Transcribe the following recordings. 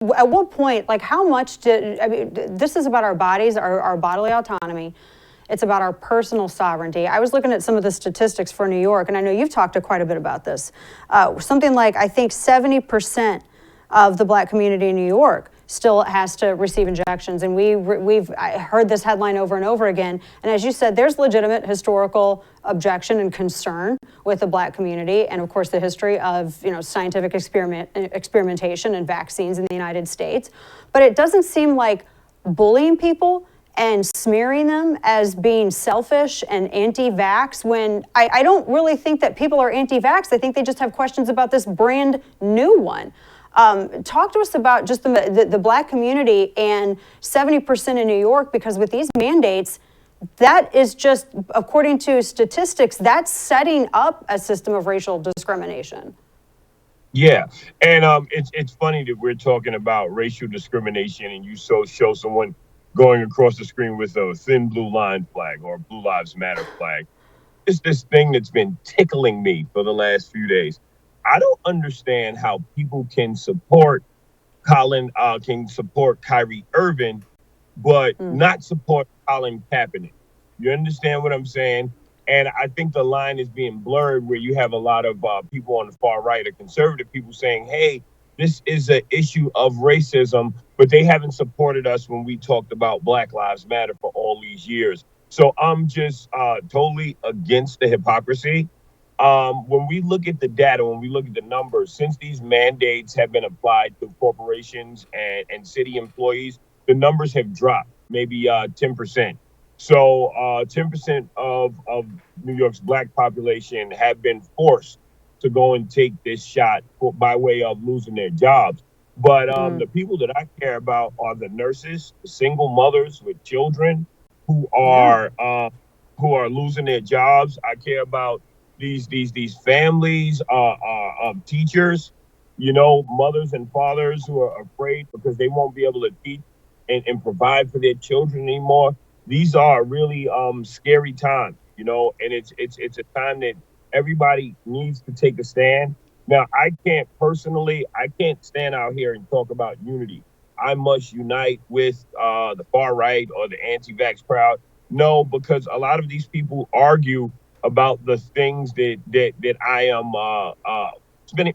at what point, like how much I mean, this is about our bodies, our bodily autonomy. It's about our personal sovereignty. I was looking at some of the statistics for New York, and I know you've talked quite a bit about this. Something like, I think 70% of the Black community in New York still has to receive injections. And I heard this headline over and over again. And as you said, there's legitimate historical objection and concern with the Black community. And of course, the history of, scientific experimentation and vaccines in the United States. But it doesn't seem like bullying people and smearing them as being selfish and anti-vax, when I don't really think that people are anti-vax. I think they just have questions about this brand new one. Talk to us about just the Black community and 70% in New York, because with these mandates, that is just, according to statistics, that's setting up a system of racial discrimination. Yeah, and it's funny that we're talking about racial discrimination, and you show someone going across the screen with a thin blue line flag or Blue Lives Matter flag. It's this thing that's been tickling me for the last few days. I don't understand how people can support Kyrie Irving, but not support Colin Kaepernick. You understand what I'm saying? And I think the line is being blurred, where you have a lot of people on the far right, or conservative people, saying, hey, this is an issue of racism, but they haven't supported us when we talked about Black Lives Matter for all these years. So I'm just totally against the hypocrisy. When we look at the data, when we look at the numbers, since these mandates have been applied to corporations and city employees, the numbers have dropped, maybe 10%. So 10% of New York's Black population have been forced to go and take this shot by way of losing their jobs. But the people that I care about are the nurses, the single mothers with children who are losing their jobs. I care about these families of teachers, mothers and fathers who are afraid because they won't be able to teach and provide for their children anymore. These are really scary times, and it's a time that everybody needs to take a stand. Now, I can't stand out here and talk about unity. I must unite with the far right or the anti-vax crowd. No, because a lot of these people argue about the things that I am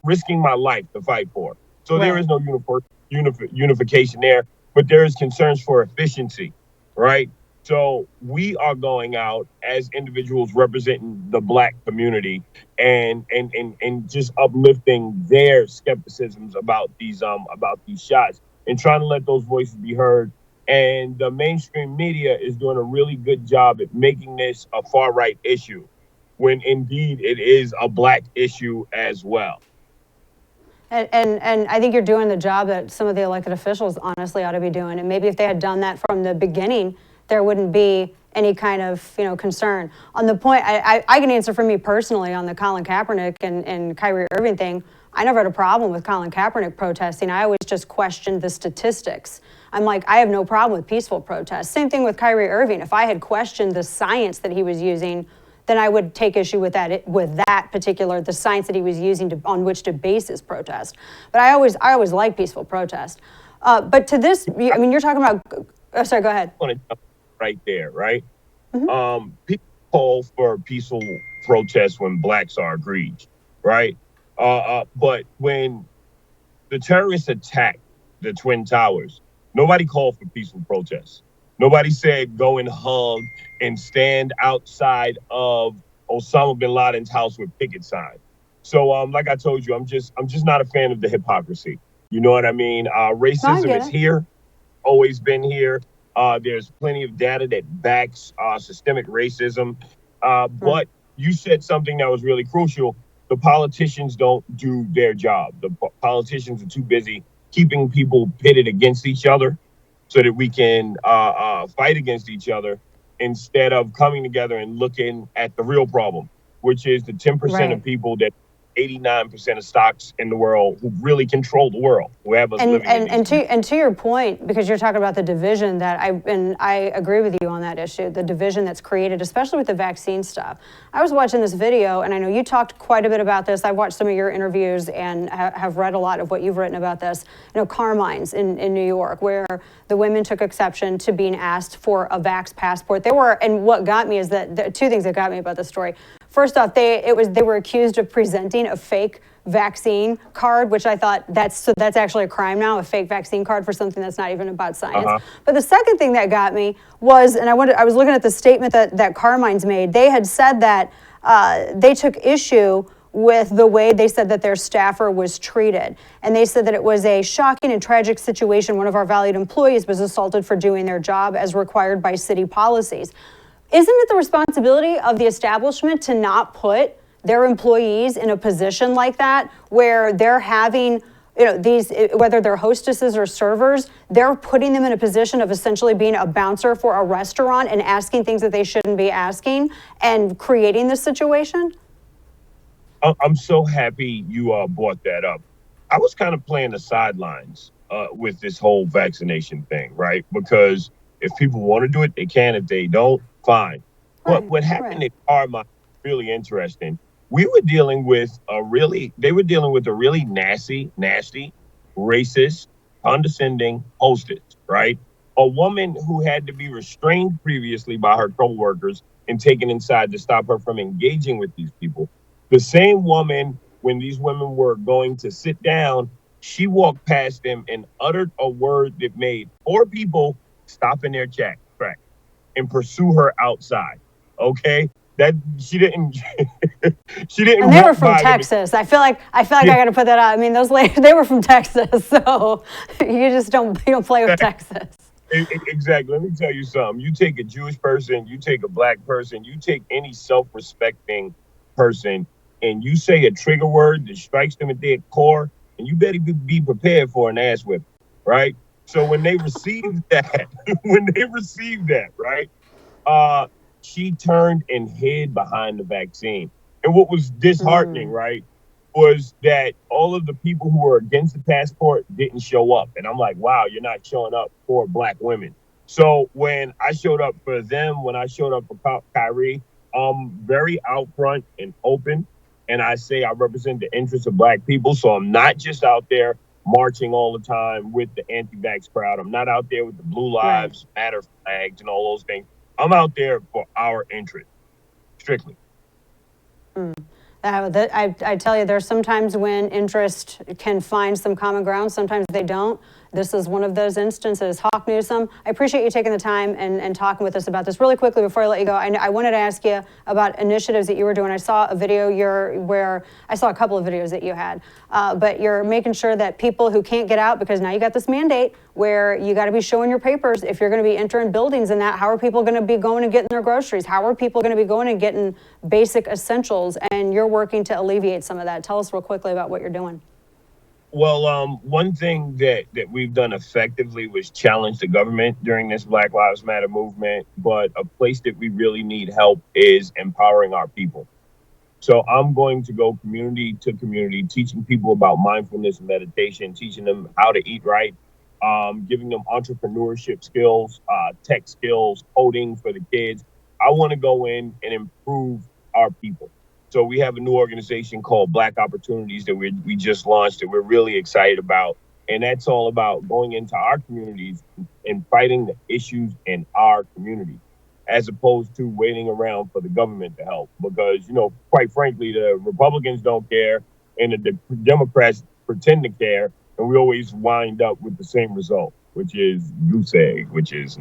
risking my life to fight for. So There is no unification there, but there is concerns for efficiency, right? So we are going out as individuals representing the Black community and just uplifting their skepticisms about these shots and trying to let those voices be heard. And the mainstream media is doing a really good job at making this a far right issue, when indeed it is a Black issue as well. And I think you're doing the job that some of the elected officials honestly ought to be doing. And maybe if they had done that from the beginning, there wouldn't be any kind of concern. On the point, I can answer for me personally on the Colin Kaepernick and Kyrie Irving thing. I never had a problem with Colin Kaepernick protesting. I always just questioned the statistics. I'm like, I have no problem with peaceful protests. Same thing with Kyrie Irving. If I had questioned the science that he was using, then I would take issue with the science that he was using on which to base his protest. But I always like peaceful protest. But to this, I mean, you're talking about. Sorry, go ahead. Right there, right? Mm-hmm. People call for peaceful protests when Blacks are aggrieved, right? But when the terrorists attacked the Twin Towers, nobody called for peaceful protests. Nobody said go and hug and stand outside of Osama bin Laden's house with picket signs. So, like I told you, I'm just not a fan of the hypocrisy. You know what I mean? Racism is here, always been here. There's plenty of data that backs systemic racism. But you said something that was really crucial. The politicians don't do their job. The politicians are too busy keeping people pitted against each other so that we can fight against each other, instead of coming together and looking at the real problem, which is the 10% of people that 89% of stocks in the world who really control the world, who have us living in these and to your point, because you're talking about the division that I agree with you on that issue, the division that's created, especially with the vaccine stuff. I was watching this video, and I know you talked quite a bit about this. I've watched some of your interviews and have read a lot of what you've written about this. You know, Carmine's in New York, where the women took exception to being asked for a vax passport. And what got me is that the two things that got me about the story. First off, they were accused of presenting a fake vaccine card, which I thought that's actually a crime now, a fake vaccine card for something that's not even about science. But the second thing that got me was, and I was looking at the statement that Carmine's made. They had said that they took issue with the way they said that their staffer was treated. And they said that it was a shocking and tragic situation. One of our valued employees was assaulted for doing their job as required by city policies. Isn't it the responsibility of the establishment to not put their employees in a position like that where they're having, you know, these, whether they're hostesses or servers, they're putting them in a position of essentially being a bouncer for a restaurant and asking things that they shouldn't be asking and creating this situation? I'm so happy you brought that up. I was kind of playing the sidelines with this whole vaccination thing, right? Because if people want to do it, they can. If they don't, fine. Right, what happened at Carmine is really interesting. They were dealing with a really nasty, racist, condescending hostess, right? A woman who had to be restrained previously by her coworkers and taken inside to stop her from engaging with these people. The same woman, when these women were going to sit down, she walked past them and uttered a word that made 4 people stop in their track and pursue her outside. Okay, that she didn't. She didn't. And they were from Texas. I feel like I got to put that out. I mean, those ladies, they were from Texas, so you don't play with Texas. Exactly. Let me tell you something. You take a Jewish person, you take a black person, you take any self-respecting person, and you say a trigger word that strikes them at their core, and you better be prepared for an ass whipping, right? So when they received that, right, she turned and hid behind the vaccine. And what was disheartening, right, was that all of the people who were against the passport didn't show up. And I'm like, wow, you're not showing up for black women. So when I showed up for them, when I showed up for Kyrie, I'm very out front and open. And I say I represent the interests of black people. So I'm not just out there marching all the time with the anti-vax crowd. I'm not out there with the Blue Lives Matter flags and all those things. I'm out there for our interest, strictly. I tell you, there's sometimes when interest can find some common ground, sometimes they don't. This is one of those instances. Hawk Newsome, I appreciate you taking the time and talking with us about this. Really quickly before I let you go, I wanted to ask you about initiatives that you were doing. I saw a video I saw a couple of videos that you had, but you're making sure that people who can't get out, because now you got this mandate where you got to be showing your papers if you're going to be entering buildings and that. How are people going to be going and getting their groceries? How are people going to be going and getting basic essentials? And you're working to alleviate some of that. Tell us real quickly about what you're doing. Well, one thing that we've done effectively was challenge the government during this Black Lives Matter movement. But a place that we really need help is empowering our people. So I'm going to go community to community, teaching people about mindfulness and meditation, teaching them how to eat right, giving them entrepreneurship skills, tech skills, coding for the kids. I want to go in and improve our people. So we have a new organization called Black Opportunities that we just launched that we're really excited about. And that's all about going into our communities and fighting the issues in our community, as opposed to waiting around for the government to help. Because, quite frankly, the Republicans don't care and the Democrats pretend to care. And we always wind up with the same result, which is goose egg, which is